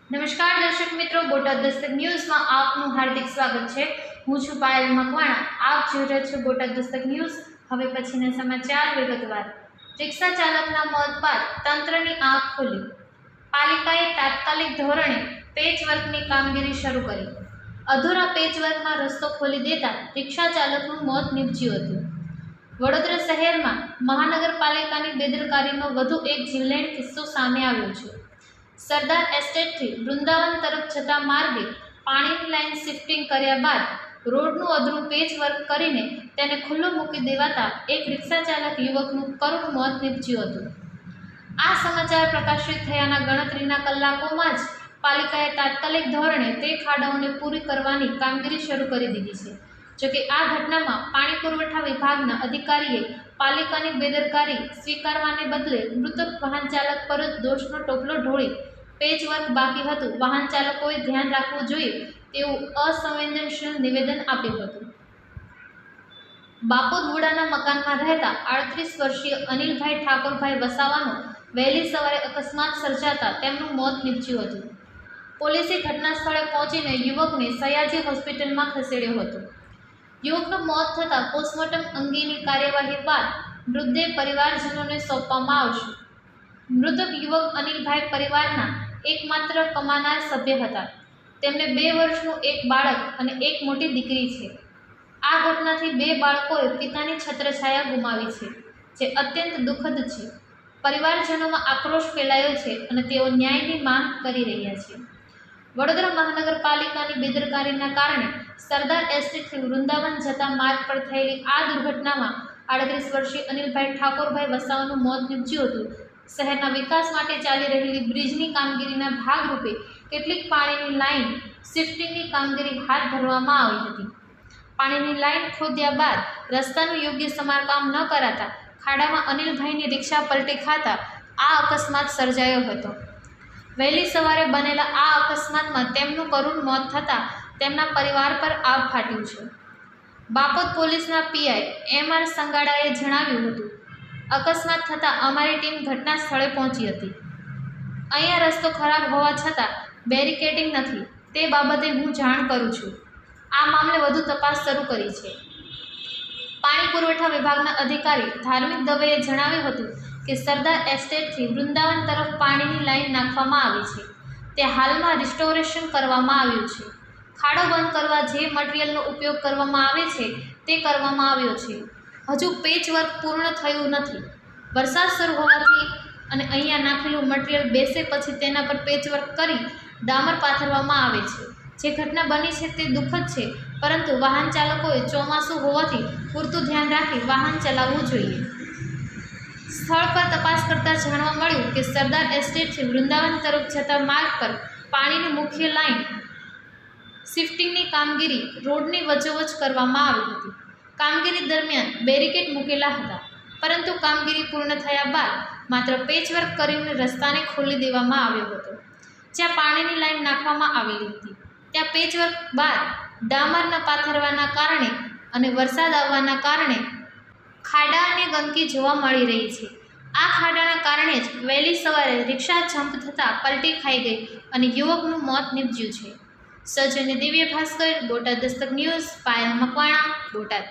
નમસ્કાર દર્શક મિત્રો, બોટાદ દસ્તક ન્યૂઝમાં આપનું હાર્દિક સ્વાગત છે। હું છું પાયલ મકવાણા। આપ જોઈ રહ્યા છો બોટાદ દસ્તક ન્યૂઝ। હવે પછીના સમાચાર વિગતવાર। રિક્ષા ચાલકના મોત બાદ તંત્રની આંખ ખુલી। પાલિકાએ તાત્કાલિક ધોરણે પેચવર્કની કામગીરી શરૂ કરી। અધૂરા પેચવર્કમાં રસ્તો ખોલી દેતા રિક્ષા ચાલકનું મોત નીપજ્યું હતું। વડોદરા શહેરમાં મહાનગરપાલિકાની બેદરકારીનો વધુ એક જીવલેણ કિસ્સો સામે આવ્યો છે। સરદાર એસ્ટેટથી વૃંદાવન તરફ જતા માર્ગે પાણીની લાઇન શિફ્ટિંગ કર્યા બાદ રોડનું અધૂરું પેચવર્ક કરીને તેને ખુલ્લું મૂકી દેવાતા એક રિક્ષા ચાલક યુવકનું કરુણ મોત નીપજ્યું હતું। આ સમાચાર પ્રકાશિત થયાના ગણતરીના કલાકોમાં જ પાલિકાએ તાત્કાલિક ધોરણે તે ખાડાઓને પૂરી કરવાની કામગીરી શરૂ કરી દીધી છે। જોકે આ ઘટનામાં પાણી પુરવઠા વિભાગના અધિકારીએ પાલિકાની બેદરકારી સ્વીકારવાને બદલે મૃતક વાહન ચાલક પર જ દોષનો ટોપલો ઢોળી પેચવર્ક બાકી હતું, વાહન ચાલકોએ ધ્યાન રાખવું જોઈએ તેવું અસંવેદનશીલ નિવેદન આપ્યું હતું। બાપોદવુડાના મકાનમાં રહેતા 38 વર્ષીય અનિલભાઈ ઠાકોરભાઈ વસાવાનો વહેલી સવારે અકસ્માત સર્જાતા તેમનું મોત નીપજ્યું હતું। પોલીસે ઘટના સ્થળે પહોંચીને યુવકને સયાજી હોસ્પિટલમાં ખસેડ્યો હતો। યુવકનું મોત થતાં પોસ્ટમોર્ટમ અંગેની કાર્યવાહી બાદ મૃતદેહ પરિવારજનોને સોંપવામાં આવશે। મૃતક યુવક અનિલભાઈ પરિવારના એકમાત્ર કમાનાર સભ્ય હતા। તેમને 2 વર્ષનું એક બાળક અને એક મોટી દીકરી છે। આ ઘટનાથી 2 બાળકોએ પિતાની છત્રછાયા ગુમાવી છે, જે અત્યંત દુઃખદ છે। પરિવારજનોમાં આક્રોશ ફેલાયો છે અને તેઓ ન્યાયની માંગ કરી રહ્યા છે। વડોદરા મહાનગરપાલિકાની બેદરકારીના કારણે સરદાર એસ્ટેટથી વૃંદાવન જતા માર્ગ પર થયેલી આ દુર્ઘટનામાં 38 વર્ષીય અનિલભાઈ ઠાકોરભાઈ વસાવાનું મોત નીપજ્યું હતું। શહેરના વિકાસ માટે ચાલી રહેલી બ્રિજની કામગીરીના ભાગરૂપે કેટલીક પાણીની લાઇન શિફ્ટિંગની કામગીરી હાથ ધરવામાં આવી હતી। પાણીની લાઇન ખોદ્યા બાદ રસ્તાનું યોગ્ય સમારકામ ન કરાતા ખાડામાં અનિલભાઈની રિક્ષા પલટી ખાતા આ અકસ્માત સર્જાયો હતો। વહેલી સવારે બનેલા આ અકસ્માતમાં તેમનું કરુણ મોત થતાં તેમના પરિવાર પર આભ ફાટ્યું છે। બાપોદ પોલીસના પીઆઈ એમ.આર. સંગાડાએ જણાવ્યું હતું, અકસ્માત થતાં અમારી ટીમ ઘટના સ્થળે પહોંચી હતી। અહીંયા રસ્તો ખરાબ હોવા છતાં બેરિકેડિંગ નથી, તે બાબતે હું જાણ કરું છું। આ મામલે વધુ તપાસ શરૂ કરી છે। પાણી પુરવઠા વિભાગના અધિકારી ધાર્મિક દવેએ જણાવ્યું હતું કે સરદાર એસ્ટેટથી વૃંદાવન તરફ પાણીની લાઇન નાખવામાં આવી છે। તે હાલમાં રિસ્ટોરેશન કરવામાં આવ્યું છે। ખાડો બંધ કરવા જે મટીરીયલનો ઉપયોગ કરવામાં આવે છે તે કરવામાં આવ્યો છે। હજુ પેચવર્ક પૂર્ણ થયું નથી। વરસાદ શરૂ હોવાથી અને અહીંયા નાખેલું મટીરીયલ બેસે પછી તેના પર પેચવર્ક કરી ડામર પાથરવામાં આવે છે। જે ઘટના બની છે તે દુઃખદ છે, પરંતુ વાહન ચાલકોએ ચોમાસું હોવાથી પૂરતું ધ્યાન રાખી વાહન ચલાવવું જોઈએ। સ્થળ પર તપાસ કરતાં જાણવા મળ્યું કે સરદાર એસ્ટેટથી વૃંદાવન તરફ જતા માર્ગ પર પાણીની મુખ્ય લાઇન શિફ્ટિંગની કામગીરી રોડની વચ્ચોવચ્ચ કરવામાં આવી હતી। કામગીરી દરમિયાન બેરિકેડ મૂકેલા હતા, પરંતુ કામગીરી પૂર્ણ થયા બાદ માત્ર પેચવર્ક કરીને રસ્તાને ખોલી દેવામાં આવ્યો હતો। જ્યાં પાણીની લાઇન નાખવામાં આવેલી હતી ત્યાં પેચવર્ક બાદ ડામર ન પાથરવાના કારણે અને વરસાદ આવવાના કારણે ખાડા અને ગંદકી જોવા મળી રહી છે। આ ખાડાના કારણે જ વહેલી સવારે રિક્ષા જમ્પ થતાં પલટી ખાઈ ગઈ અને યુવકનું મોત નીપજ્યું છે। સૌજન્ય દિવ્ય ભાસ્કર, બોટાદ દસ્તક ન્યૂઝ, પાયલ મકવાણા, બોટાદ।